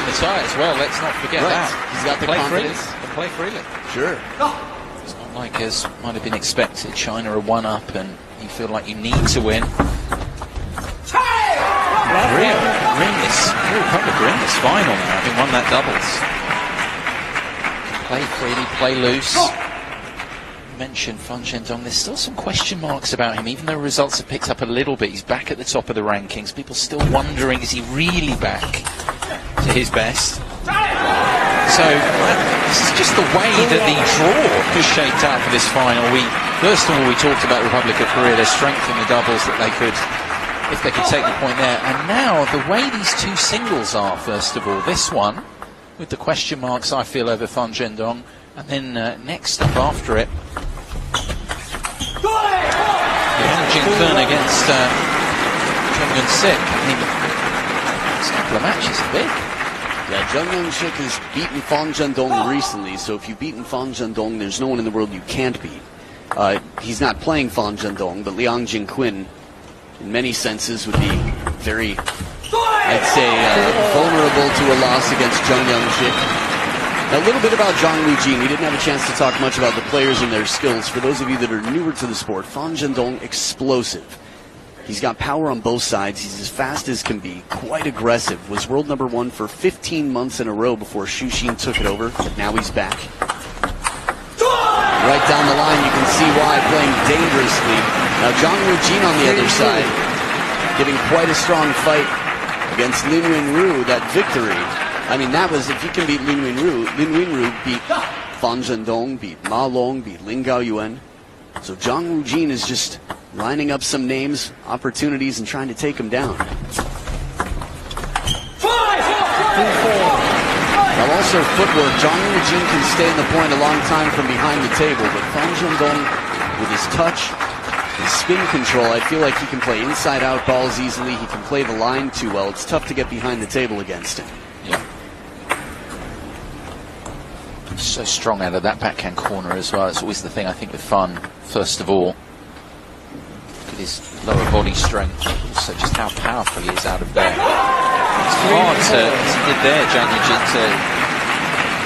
the tie as well. Let's not forget that. He's got the confidence. To play freely. Sure. It's not like as might have been expected. China are 1-up, and you feel like you need to win. Korea Republic are in this final now, having won that doubles. Play freely, play loose. Mentioned Fan Zhendong, there's still some question marks about him, even though results have picked up a little bit. He's back at the top of the rankings. People still wondering, is he really back to his best? So this is just the way that the draw has shaped out for this final. First of all, we talked about Republic of Korea, their strength in the doubles, that they could, if they could take the point there. And now the way these two singles are, first of all, this one with the question marks I feel over Fan Zhendong, and then next up after it, Jin-Kun against Jung Young-sik. I mean, this couple of matches are big. Yeah, Jung Young-sik has beaten Fan Zhendong recently, so if you've beaten Fan Zhendong, there's no one in the world you can't beat. He's not playing Fan Zhendong, but Liang Jin-Kun, in many senses, would be very, I'd say, vulnerable to a loss against Jung Young-sik. Now, a little bit about Zhang Lujin. We didn't have a chance to talk much about the players and their skills. For those of you that are newer to the sport, Fan Zhendong, explosive. He's got power on both sides. He's as fast as can be, quite aggressive. Was world #1 for 15 months in a row before Xu Xin took it over, but now he's back. Right down the line, you can see why, playing dangerously. Now, Zhang Lujin on the other side, giving quite a strong fight against Lin Wenru, that victory. I mean, that was, if you can beat Lin Wenru beat Fan Zhendong, beat Ma Long, beat Lin Gaoyuan. So Zhang Lujin is just lining up some names, opportunities, and trying to take him down. Now also footwork, Zhang Lujin can stay in the point a long time from behind the table, but Fan Zhendong, with his touch, his spin control, I feel like he can play inside-out balls easily. He can play the line too well. It's tough to get behind the table against him. Yeah. So strong out of that backhand corner as well. It's always the thing, I think, with Fan, first of all. Look at his lower body strength, also just how powerful he is out of there. It's hard to, as he did there, Zhang Yujin,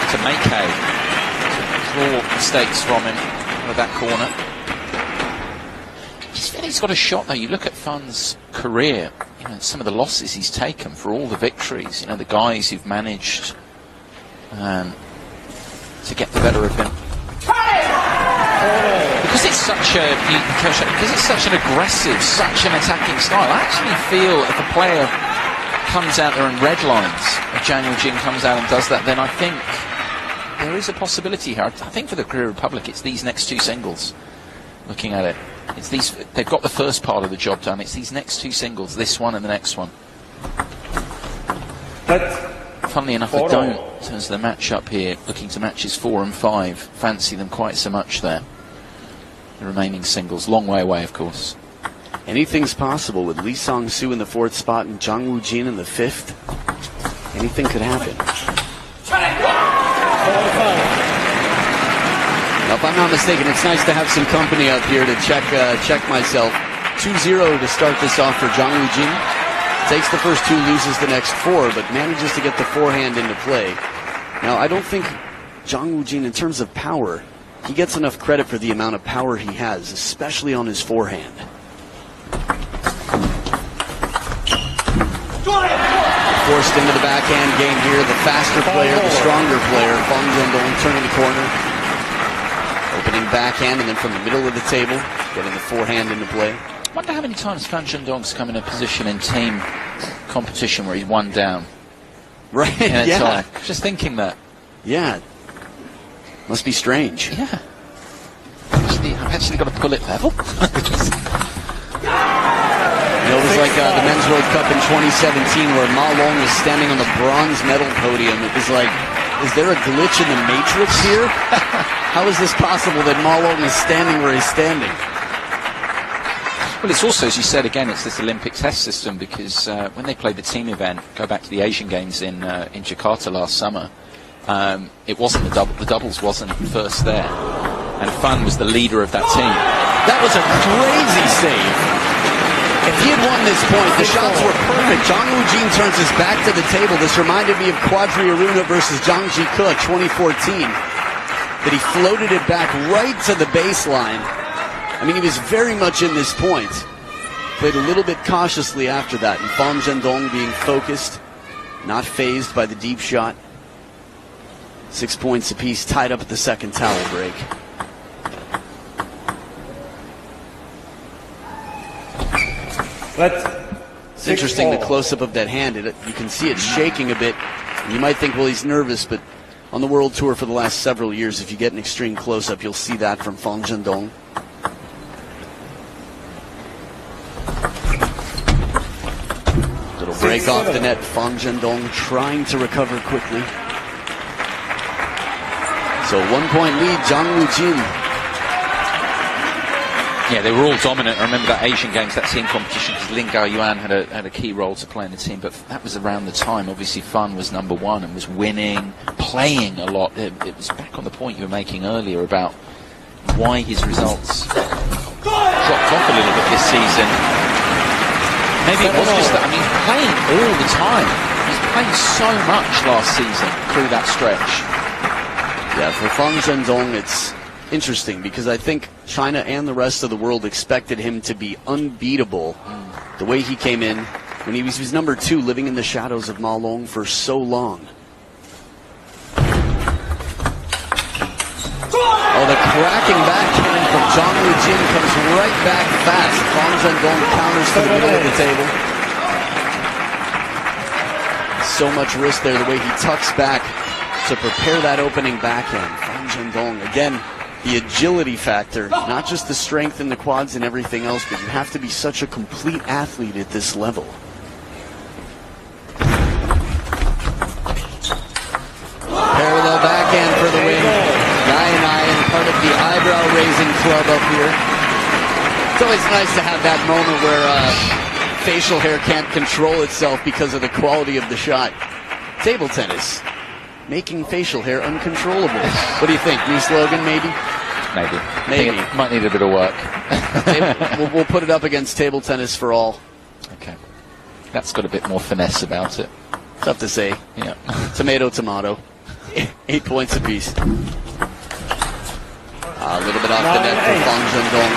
to make hay, to draw mistakes from him out of that corner. I just feel he's got a shot, though. You look at Fan's career, you know, some of the losses he's taken for all the victories, you know, the guys who've managed to get the better of him. Because it's such an aggressive, such an attacking style, I actually feel if a player comes out there and redlines, if Zhang Yujin comes out and does that, then I think there is a possibility here. I think for the Korea Republic, it's these next two singles. Looking at it, it's these. They've got the first part of the job done. It's these next two singles, this one and the next one. Funnily enough, I don't, in terms of the match-up here, looking to matches 4 and 5, fancy them quite so much there. The remaining singles, long way away, of course. Anything's possible with Lee Song-soo in the 4th spot and Zhang Lujin in the 5th. Anything could happen. Now, if I'm not mistaken, it's nice to have some company up here to check myself. 2-0 to start this off for Zhang Lujin. Takes the first 2, loses the next 4, but manages to get the forehand into play. Now, I don't think Zhang Lujin, in terms of power, he gets enough credit for the amount of power he has, especially on his forehand. Forced into the backhand game here. The faster player, the stronger player. Fan Zhendong turning the corner. Opening backhand, and then from the middle of the table, getting the forehand into play. I wonder how many times Fan Zhendong's come in a position in team competition where he's one down. Right, yeah. Just thinking that. Yeah. Must be strange. Yeah. I've actually got to pull it level. It was like the Men's World Cup in 2017 where Ma Long was standing on the bronze medal podium. It was like, is there a glitch in the Matrix here? How is this possible that Ma Long is standing where he's standing? Well, it's also, as you said, again, it's this Olympic test system because when they played the team event, go back to the Asian Games in Jakarta last summer, it wasn't the doubles wasn't first there, and Fan was the leader of that team. That was a crazy save. If he had won this point, the shots were perfect. Jang Woo-jin turns his back to the table. This reminded me of Quadri Aruna versus Jang Ji-ke 2014. That he floated it back right to the baseline. I mean, he was very much in this point. Played a little bit cautiously after that. And Fan Zhendong being focused, not fazed by the deep shot. 6 points apiece, tied up at the second towel break. It's interesting, the close-up of that hand. You can see it shaking a bit. You might think, well, he's nervous, but on the World Tour for the last several years, if you get an extreme close-up, you'll see that from Fan Zhendong. Little break off the net. Fan Zhendong trying to recover quickly. So 1 point lead, Jang Woo-jin. Yeah, they were all dominant. I remember that Asian Games, that team competition, because Lin Gao-yuan had a key role to play in the team, but that was around the time, obviously, Fan was number one and was winning, playing a lot. It was back on the point you were making earlier about why his results dropped off a little bit this season. Maybe it was just that, I mean, playing all the time. He's playing so much last season through that stretch. Yeah, for Fan Zhendong, it's interesting because I think China and the rest of the world expected him to be unbeatable. The way he came in when he was number two, living in the shadows of Ma Long for so long. Oh, the cracking backhand from Jang Woo-jin comes right back fast. Fan Zhendong counters to the middle of the table. So much risk there, the way he tucks back to prepare that opening backhand. Fan Zhendong, again, the agility factor, not just the strength in the quads and everything else, but you have to be such a complete athlete at this level. Parallel backhand for the win. Ryan, part of the eyebrow-raising club up here. It's always nice to have that moment where facial hair can't control itself because of the quality of the shot. Table tennis, making facial hair uncontrollable. What do you think? New slogan, maybe? Maybe. It might need a bit of work. We'll put it up against table tennis for all. Okay. That's got a bit more finesse about it. Tough to say. Yeah. Tomato, tomato. 8 points apiece. A little bit off the net for Fan Zhendong.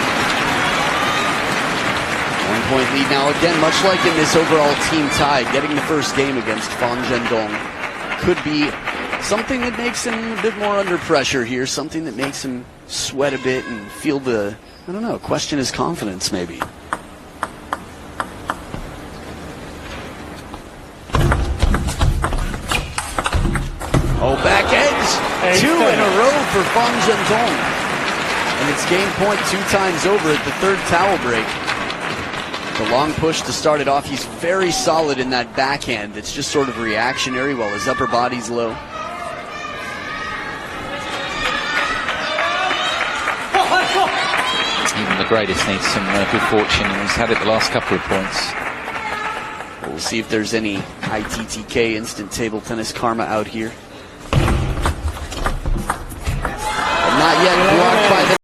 1 point lead now. Again, much like in this overall team tie, getting the first game against Fan Zhendong could be something that makes him a bit more under pressure here, something that makes him sweat a bit and feel the, I don't know, question his confidence maybe. Oh, back edge! 2 in a row for Fan Zhendong. And it's game point 2 times over at the third towel break. The long push to start it off. He's very solid in that backhand. It's just sort of reactionary while his upper body's low. Even the greatest needs some good fortune, and he's had it the last couple of points. We'll see if there's any ITTK instant table tennis karma out here.